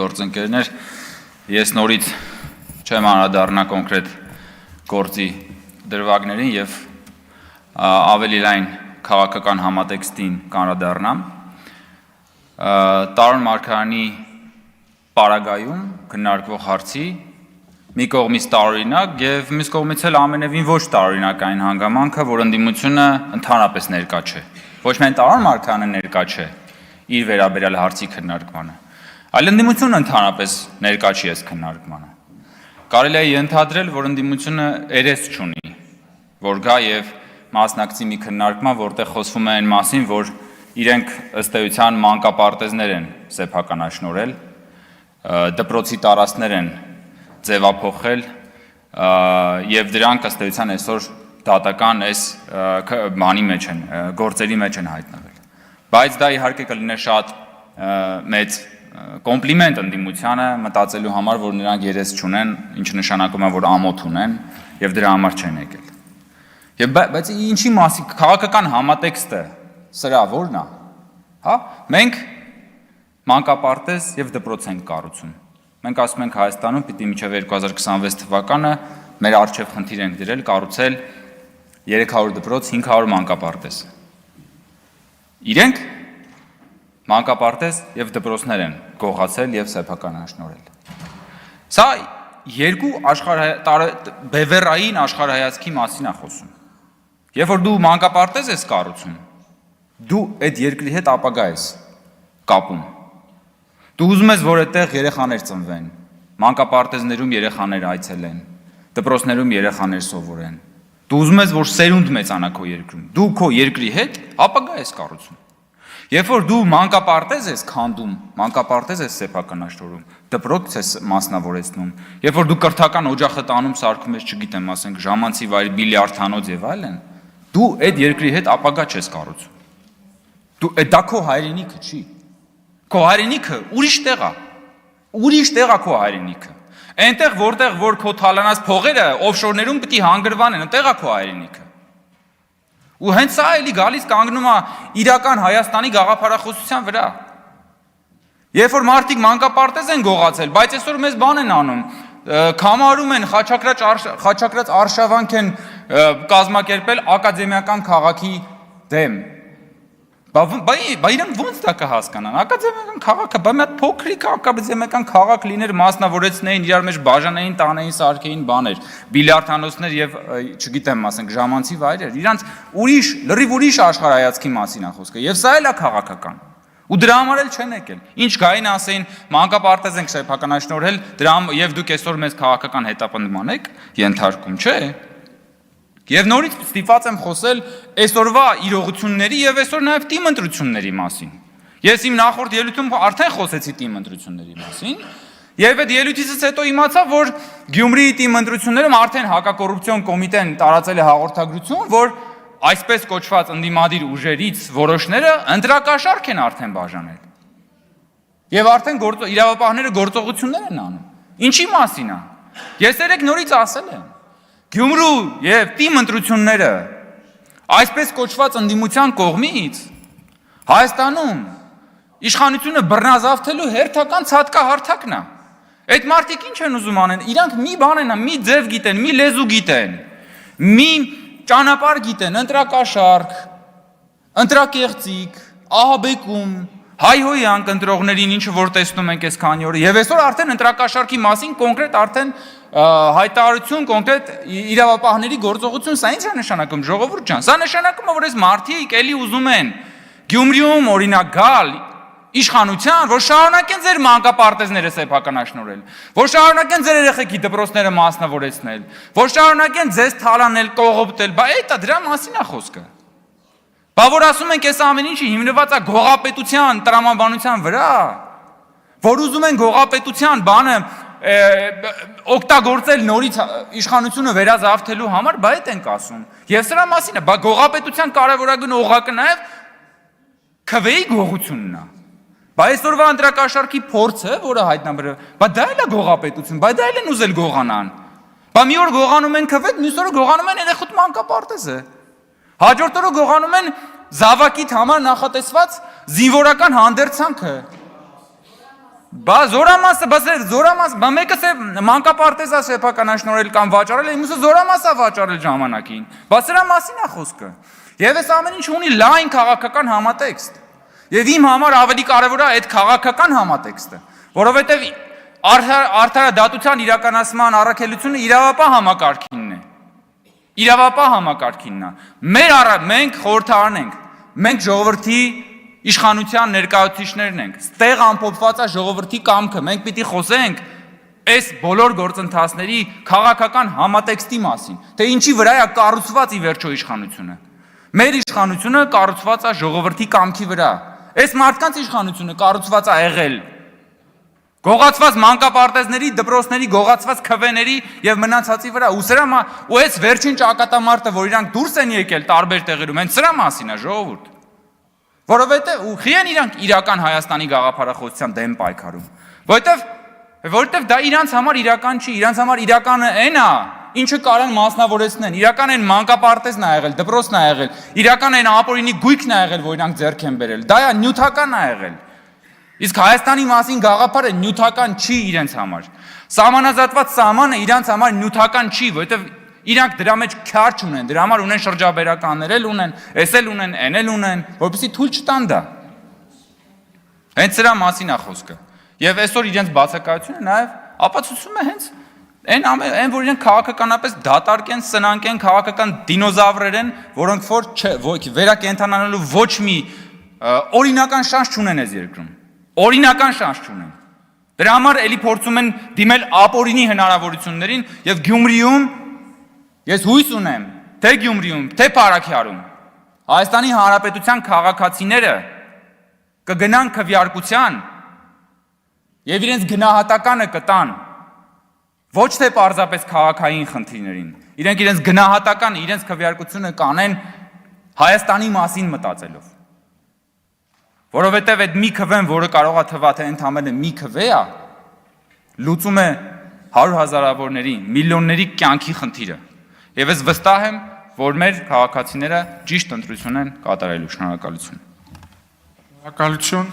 գործընկերներ, ես նորից չեմ անդրադառնա կոնկրետ գործի դրվագներին եւ ավելի լայն քաղաքական համատեքստին անդրադառնամ։ Տարոն Մարգարյանի պարագայում քննարկվող հարցի մի կողմից տարօրինակ եւ մյուս կողմից էլ ամենևին ոչ տարօրինակ այն հանգամանքը, որ ընդդիմությունը ընդհանրապես ներկա չէ։ Ոչ միայն Տարոն Մարգարյանը ներկա չէ իր վերաբերյալ հարցի քննարկմանը, այլ ընդդիմությունը ընդհանրապես ներկա չի այս քննարկմանը։ Կարելի է ենթադրել, որ ընդդիմությունը երես չունի, որ գա եւ մասնակցի մի քննարկման, որտեղ խոսվում է այն մասին, որ իրենք ըստ էության մանկապարտեզներ են սեփականաշնորհել, դպրոցի տարածքներ են ձևափոխել եւ դրանք ըստ էության այսօր դատական այս բանի մեջ են, գործերի մեջ են հայտնվել։ Բայց դա իհարկե կլիներ շատ մեծ կոմպլիմենտ ընդդիմությանը մտածելու համար, որ նրանք երես չունեն, ինչը նշանակում է, որ ամոթ ունեն եւ դրա համար չեն եկել։ Բայց ինչի մասի քաղաքական համատեքստը սրա որն է, հա? Մենք մանկապարտեզ եւ դպրոց ենք կառուցում։ Մենք ասում ենք Հայաստանում պիտի մինչև 2026 թվականը մեր առջև խնդիր ենք դրել կառուցել 300 դպրոց, 500 մանկապարտեզ։ Իրենք մանկապարտեզ եւ դպրոցներ են գողացել եւ սեփականաշնորհել։ Սա երկու բևեռային աշխարհայացքի մասին է խոսում։ Երբ որ դու մանկապարտեզ ես կառուցում, դու այդ երկրի հետ ապագա ես կապում։ Դու ուզում ես, որ այդտեղ երեխաներ ծնվեն, մանկապարտեզներում երեխաներ այցելեն, դպրոցներում երեխաներ սովորեն։ Դու ուզում ես, որ սերունդ մեծանա քո երկրում։ Դու քո երկրի հետ ապագա ես կառուցում։ Երբ որ դու մանկապարտեզ ես քանդում, մանկապարտեզ ես սեփականաշնորհում, դպրոց ես մասնավորեցնում, երբ որ դու կրթական օջախը տանում, սարքում ես, չգիտեմ, ասենք, ժամանցի վայր, բիլիարդանոց եւ այլն, դու այդ երկրի հետ ապագա չես կառուցում։ Դու դա քո հայրենիքը չի։ Քո հայրենիքը ուրիշ տեղ է։ Ուրիշ տեղ է քո հայրենիքը։ Այնտեղ որտեղ որ քո թալանած փողերը օֆշորներում պիտի հանգրվանեն, այնտեղ է քո հայրենիքը։ Ու հենց սա էլի գալիս կանգնում է իրական Հայաստանի գաղափարախոսության վրա։ Երբ որ մարդիկ մանկապարտեզ են գողացել, բայց այսօր մեզ բան են անում, կամարում են խաչակրած արշավանք են կազմակերպել ակադեմիական քաղաքի դեմ։ Բա իրենք ոնց դա կհասկանան, ակադեմիական քաղաքը, բա մի հատ փոքրիկ ակադեմիական քաղաք լիներ, մասնավորեցնեին, իրար մեջ բաժանեին, տանեին, սարքեին բաներ, բիլիարդանոցներ եւ չգիտեմ, ասենք, ժամանցի վայրեր, իրանց ուրիշ, լրիվ ուրիշ աշխարհայացքի մասին է խոսքը, եւ սա էլ է քաղաքական։ Ու դրա համար էլ չեն եկել։ Ինչ գային ասեին, մանկապարտեզ ենք սեփականաշնորհել, դրա եւ դուք այսօր մեզ քաղաքական հետապնդման եք ենթարկում, չէ՞։ Եվ նորից ստիպված եմ խոսել այսօրվա իրողությունների եւ այսօր նաեւ թիմ ընտրությունների մասին։ Ես իմ նախորդ ելույթում արդեն խոսեցի թիմ ընտրությունների մասին, եւ այդ ելույթից հետո իմացա, որ Գյումրիի թիմ ընտրություններում արդեն հակակոռուպցիոն կոմիտեն տարածել է հաղորդագրություն, որ այսպես կոչված ընդդիմադիր ուժերից որոշները ընտրակաշարք են արդեն բաժանել։ Եվ արդեն իրավապահները գործողություններ են անում։ Ինչի մասին է։ Ես երեք նորից ասել եմ։ Գյումրու եւ թիմ ընտրությունները այսպես կոչված ընդդիմության կողմից Հայաստանում իշխանությունը բռնազավթելու հերթական ցածկահարթակն է։ Այդ մարդիկ ինչ են ուզում անեն։ Իրանք մի բան են, մի ձև գիտեն, մի լեզու գիտեն, մի ճանապարհ գիտեն, ընտրակաշարք, ընտրակեղծիկ, ահաբեկում, հայհոյանք ընտրողներին, ինչը որ տեսնում ենք այս քանի օրը, եւ այսօր արդեն ընտրակաշարքի մասին կոնկրետ արդեն հայտարարություն, կոնկրետ իրավապահների գործողություն, սա ինչ է նշանակում, ժողովուրդ ջան, սա նշանակում է, որ այս մարդիկ էլի ուզում են Գյումրիում օրինակ գալ իշխանության, որ շարունակեն ձեր մանկապարտեզները սեփականաշնորհել, որ շարունակեն ձեր երեխեքի դպրոցները մասնավորեցնել, որ շարունակեն ձեզ թալանել, կողոպտել, բա էդ դրա մասին է խոսքը։ Բա որ ասում ենք, այս ամեն ինչը հիմնված է գողապետության տրամաբանության վրա, որ ուզում են գողապետության բանը օգտագործել նորից իշխանությունը վերազավթելու համար, բա այդ ենք ասում։ Եվ սրա մասին է, բա գողապետության կարևորագույն օղակը նաև քվեի գողությունն է։ Բա այսօրվա ընտրակաշարքի փորձը, որը հայտնաբերել, բա դա էլ է գողապետություն, բա դա էլ են ուզել գողանան։ Բա մի օր գողանում են քվեդ, մյուս օրը գողանում են երեխուտ մանկապարտեզը։ Հաջորդ օրը գողանում են զավակիդ համար նախատեսված զինվորական հանդերձանքը։ Բա զորամասը, բա մեկը մանկապարտեզ է սեփականաշնորհել կամ վաճառել, մյուսը զորամաս է վաճառել ժամանակին։ Բա սրա մասին է խոսքը։ Եվ այս ամեն ինչ ունի լայն քաղաքական համատեքստ։ Եվ իմ համար ավելի կարևոր է այդ քաղաքական համատեքստը, որովհետև արդարադատության իրականացման առաքելությունը իրավապահ համակարգինն է։ Իրավապահ համակարգինն է։ Մենք խորհրդարան ենք, մենք ժողովրդի իշխանության ներկայացուցիչներն ենք, ստեղ ամփոփված է ժողովրդի կամքը, մենք պիտի խոսենք այս բոլոր գործընթացների քաղաքական համատեքստի մասին, թե ինչի վրա է կառուցված ի վերջո իշխանությունը։ Մեր իշխանությունը կառուցված է ժողովրդի կամքի վրա։ Այս մարդկանց իշխանությունը կառուցված է եղել գողացված մանկապարտեզների, դպրոցների, գողացված քվեների եւ մնացածի վրա։ Ու այս վերջին ճակատամարտը, որ իրանք դուրս են եկել տարբեր տեղերում, հենց սրա մասին է, ժողովուրդ։ Որովհետև ուղղի են իրանք իրական Հայաստանի գաղափարախոսության դեմ պայքարում, որովհետև դա իրանց համար իրական չի, իրանց համար իրականը այն է, ինչը կարան մասնավորեցնեն, իրական այն մանկապարտեզն է եղել, դպրոցն է եղել, իրական այն ապօրինի գույքն է եղել, որ իրանք ձեռք են բերել, դա է նյութական է եղել։ Իսկ Հայաստանի մասին գաղափարը նյութական չի իրենց համար։ Սահմանազատված սահմանը իրանց համար նյութական չի, որովհետև իրանք դրա մեջ քյար չունեն, դրա համար ունեն շրջաբերականներ էլ ունեն, էս էլ ունեն, այն էլ ունեն, որպեսզի թույլ չտան դա։ Հենց սրա մասին է խոսքը։ Եւ այսօր իրենց բացակայությունը նաեւ ապացուցում է հենց այն որ իրենք քաղաքականապես դատարկ են, սնանկ են, քաղաքական դինոզավրեր են, որոնք որ վերակենդանանալու ոչ մի օրինական շանս չունեն այս երկրում։ Օրինական շանս չունեն։ Դրա համար էլի փորձում են դիմել ապօրինի հնարավորություններին եւ Գյումրիում ես հույս ունեմ, թե Գյումրիում, թե Փարաքյարում Հայաստանի Հանրապետության քաղաքացիները կգնան քվեարկության եւ իրենց գնահատականը կտան ոչ թե պարզապես քաղաքային խնդիրներին։ Իրենք իրենց գնահատականը, իրենց քվեարկությունը կանեն Հայաստանի մասին մտածելով։ Որովհետև այդ մի քվեն, որը կարող է թվա թե ընդամենը մի քվե է, լուծում է 100,000-ավորների, միլիոնների կյանքի խնդիրը։ Եվ ես վստահ եմ, որ մեր քաղաքացիները ճիշտ ընտրություն են կատարելու։ Շնորհակալություն։ Շնորհակալություն։